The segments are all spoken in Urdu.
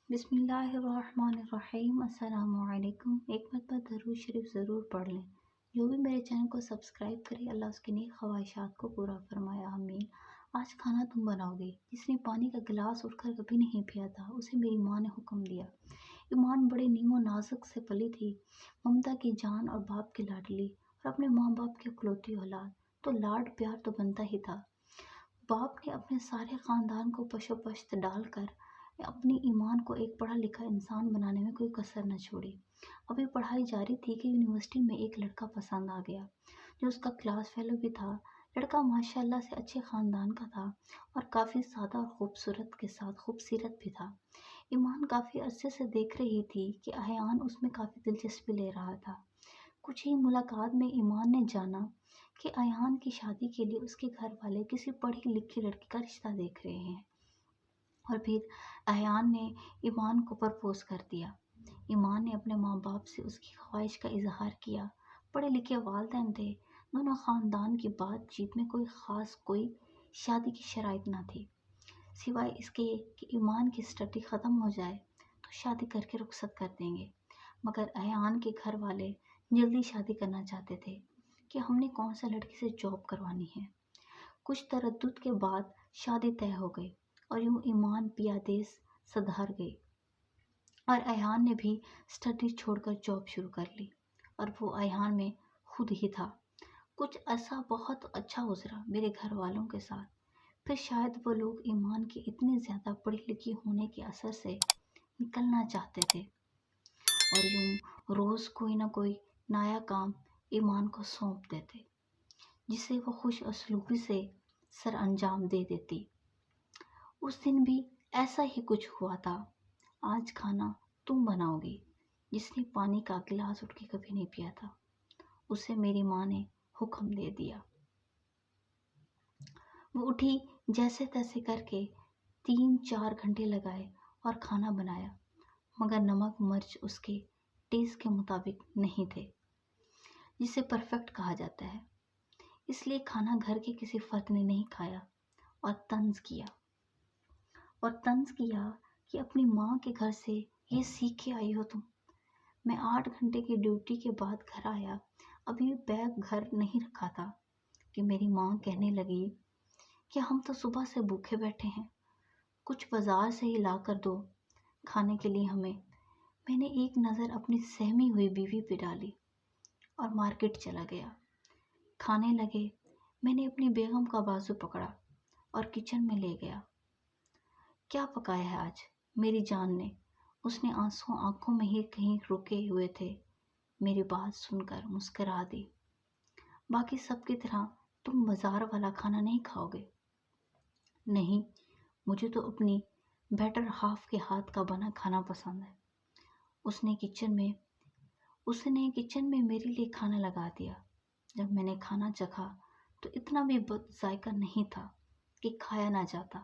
بسم اللہ الرحمن الرحیم۔ السلام علیکم۔ ایک مرتبہ درود شریف ضرور پڑھ لیں۔ جو بھی میرے چینل کو سبسکرائب کرے اللہ اس کی نیک خواہشات کو پورا فرمائے، آمین۔ آج کھانا تم بناؤ گے۔ جس نے پانی کا گلاس اٹھ کر کبھی نہیں پیا تھا اسے میری ماں نے حکم دیا۔ ایمان بڑے نیم و نازک سے پلی تھی، ممتا کی جان اور باپ کی لاڈلی، اور اپنے ماں باپ کی اکلوتی اولاد، تو لاڈ پیار تو بنتا ہی تھا۔ باپ نے اپنے سارے خاندان کو پشو پشت ڈال کر اپنی ایمان کو ایک پڑھا لکھا انسان بنانے میں کوئی کسر نہ چھوڑی۔ ابھی پڑھائی جاری تھی کہ یونیورسٹی میں ایک لڑکا پسند آ گیا جو اس کا کلاس فیلو بھی تھا۔ لڑکا ماشاءاللہ سے اچھے خاندان کا تھا اور کافی سادہ اور خوبصورت کے ساتھ خوبصیرت بھی تھا۔ ایمان کافی عرصے سے دیکھ رہی تھی کہ ایان اس میں کافی دلچسپی لے رہا تھا۔ کچھ ہی ملاقات میں ایمان نے جانا کہ ایان کی شادی کے لیے اس کے گھر والے کسی پڑھی لکھی لڑکی کا رشتہ دیکھ رہے ہیں، اور پھر ایان نے ایمان کو پرپوز کر دیا۔ ایمان نے اپنے ماں باپ سے اس کی خواہش کا اظہار کیا۔ پڑھے لکھے والدین تھے، دونوں خاندان کی بات چیت میں کوئی شادی کی شرائط نہ تھی، سوائے اس کے کہ ایمان کی اسٹڈی ختم ہو جائے تو شادی کر کے رخصت کر دیں گے۔ مگر ایان کے گھر والے جلدی شادی کرنا چاہتے تھے کہ ہم نے کون سا لڑکی سے جاب کروانی ہے۔ کچھ تردد کے بعد شادی طے ہو گئی اور یوں ایمان پیادیس سدھر گئی، اور ایان نے بھی اسٹڈی چھوڑ کر جاب شروع کر لی، اور وہ ایان میں خود ہی تھا۔ کچھ عرصہ بہت اچھا گزرا میرے گھر والوں کے ساتھ، پھر شاید وہ لوگ ایمان کے اتنے زیادہ پڑھی لکھی ہونے کے اثر سے نکلنا چاہتے تھے، اور یوں روز کوئی نہ کوئی نیا کام ایمان کو سونپ دیتے جسے وہ خوش اسلوبی سے سر انجام دے دیتی۔ اس دن بھی ایسا ہی کچھ ہوا تھا۔ آج کھانا تم بناؤ گی۔ جس نے پانی کا گلاس اٹھ کے کبھی نہیں پیا تھا اسے میری ماں نے حکم دے دیا۔ وہ اٹھی، جیسے تیسے کر کے 3-4 گھنٹے لگائے اور کھانا بنایا، مگر نمک مرچ اس کے ٹیسٹ کے مطابق نہیں تھے، جسے پرفیکٹ کہا جاتا ہے۔ اس لیے کھانا گھر کے کسی فرد نے نہیں کھایا اور طنز کیا کہ اپنی ماں کے گھر سے یہ سیکھ کے آئی ہو تم۔ میں 8 گھنٹے کی ڈیوٹی کے بعد گھر آیا، ابھی بیگ گھر نہیں رکھا تھا کہ میری ماں کہنے لگی کہ ہم تو صبح سے بھوکے بیٹھے ہیں، کچھ بازار سے ہی لا کر دو کھانے کے لیے ہمیں۔ میں نے ایک نظر اپنی سہمی ہوئی بیوی پہ ڈالی اور مارکیٹ چلا گیا۔ کھانے لگے، میں نے اپنی بیگم کا بازو پکڑا اور کچن میں لے گیا۔ کیا پکایا ہے آج؟ میری جان نے، اس نے آنسو آنکھوں میں ہی کہیں رکے ہوئے تھے، میری بات سن کر مسکرا دی۔ باقی سب کی طرح تم بازار والا کھانا نہیں کھاؤ گے؟ نہیں، مجھے تو اپنی بیٹر ہاف کے ہاتھ کا بنا کھانا پسند ہے۔ اس نے کچن میں میرے لیے کھانا لگا دیا۔ جب میں نے کھانا چکھا تو اتنا بھی بد ذائقہ نہیں تھا کہ کھایا نہ جاتا،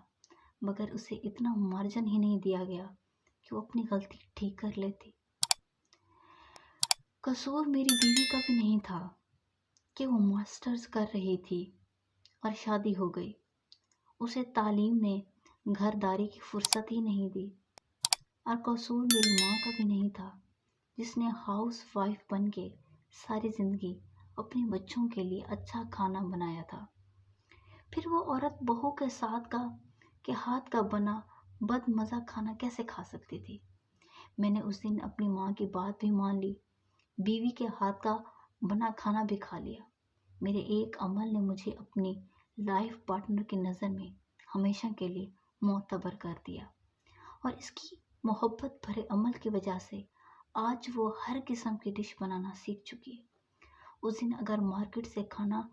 مگر اسے اتنا مارجن ہی نہیں دیا گیا کہ وہ اپنی غلطی ٹھیک کر لیتی۔ قصور میری بیوی کا بھی نہیں تھا کہ وہ ماسٹرز کر رہی تھی اور شادی ہو گئی۔ اسے تعلیم نے گھر داری کی فرصت ہی نہیں دی، اور قصور میری ماں کا بھی نہیں تھا جس نے ہاؤس وائف بن کے ساری زندگی اپنے بچوں کے لیے اچھا کھانا بنایا تھا۔ پھر وہ عورت بہو کے ہاتھ کا بنا بد مزہ کھانا کیسے کھا سکتی تھی؟ میں نے اس دن اپنی ماں کی بات بھی مان لی، بیوی کے ہاتھ کا بنا کھانا بھی کھا لیا۔ میرے ایک عمل نے مجھے اپنی لائف پارٹنر کی نظر میں ہمیشہ کے لیے معتبر کر دیا، اور اس کی محبت بھرے عمل کی وجہ سے آج وہ ہر قسم کی ڈش بنانا سیکھ چکی ہے۔ اس دن اگر مارکیٹ سے کھانا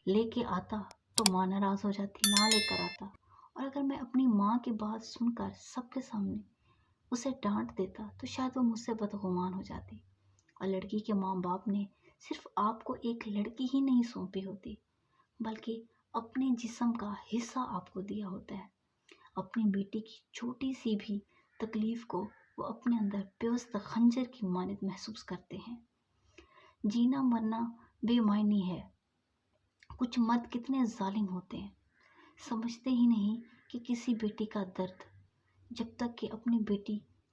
لے کے آتا تو ماں ناراض ہو جاتی، نہ لے کر آتا، اور اگر میں اپنی ماں کی بات سن کر سب کے سامنے اسے ڈانٹ دیتا تو شاید وہ مجھ سے بدگمان ہو جاتی، اور لڑکی کے ماں باپ نے صرف آپ کو ایک لڑکی ہی نہیں سونپی ہوتی بلکہ اپنے جسم کا حصہ آپ کو دیا ہوتا ہے۔ اپنی بیٹی کی چھوٹی سی بھی تکلیف کو وہ اپنے اندر پیوست خنجر کی مانند محسوس کرتے ہیں۔ جینا مرنا بے معنی ہے۔ کچھ مرد کتنے ظالم ہوتے ہیں، سمجھتے ہی نہیں کہ کسی بیٹی کا درد، جب تک کہ اپنی بیٹی